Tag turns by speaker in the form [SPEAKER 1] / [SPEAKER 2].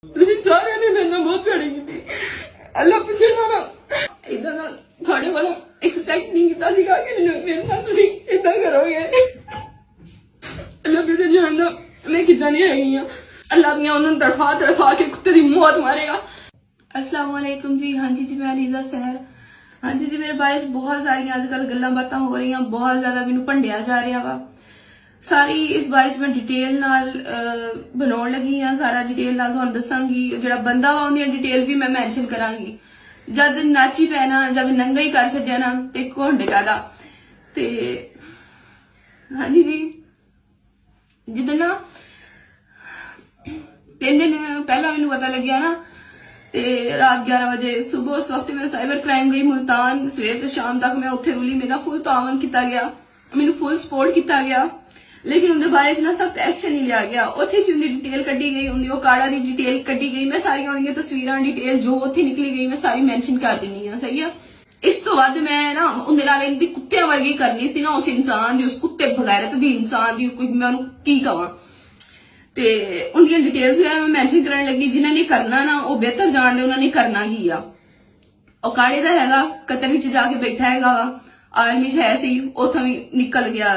[SPEAKER 1] ਤੁਸੀਂ ਸਾਰਿਆਂ ਨੇ ਮੇਰੇ ਨਾਲ ਬਹੁਤ ਪਿਆਰੀ ਕੀਤੀ। ਅੱਲਾ ਪਿੱਛੇ ਨਾ ਇਦਾਂ ਦਾ ਤੁਹਾਡੇ ਵੱਲੋਂ ਐਕਸਪੈਕਟ ਨਹੀਂ ਕੀਤਾ ਸੀਗਾ ਕਿ ਮੇਰੇ ਨਾਲ ਤੁਸੀਂ ਇਦਾਂ ਕਰੋਗੇ। ਅੱਲਾ ਪਿੱਛੇ ਜਾਣਦਾ मैं कितना नहीं आई हूँ। अल्लाह मियां उन्होंने तड़फा के कुत्ते की मौत मारेगा। अस्सलाम वालेकुम जी। हाँ जी मैं अलीजा सहर। हाँ जी मेरे बारे बहुत सारिया अजकल गल्लां बातां हो रही, बहुत ज्यादा मैनू भंडिया जा रहा वा। सारी इस बारे मैं डिटेल नाल बनाउण लगी हाँ। सारा डिटेल नाल तुहानूं दसांगी। जिहड़ा बंदा वा उहदी डिटेल भी मैं मैंशन करांगी। जद नाची पैना जद नंगा ही कर छड्डिया ना ते घुंड कादा ते हाँ जी जिद्दां ना 3 दिन पहला मैनू पता लग्या ना ते रात 11 बजे सुबह उस वक्त मैं साइबर क्राइम गई मुल्तान। सवेर तो शाम तक मैं उत्थे रुली। मेरा फुल तावन किया गया, मैनू फुल सपोर्ट किया गया, लेकिन उनके बारे च ना सख्त एक्शन नहीं लिया गया। उत्थे च उनकी डिटेल कड्डी गई, उनकी वो कार्डा की डिटेल कड्डी गई। मैं सारिया उनकी तस्वीरां डिटेल जो उत्थे निकली गई मैं सारी मैंशन कर दिनी हाँ। सही है। इस तो बाद मैं ना उनके नाल इनकी कुत्ते वर्गी करनी सी ना उस इंसान की, उस कुत्ते बगैरत दी इंसान की कोई मैं की कहां ते उनकी डिटेल्स मैं मैंशन करने लगी। जिन्हें ने करना ना वो बेहतर जानते उन्होंने करना की आ। काड़े का हैगा कतर विच जाके बैठा हैगा वा, आर्मी च है सी, उथों भी निकल गया।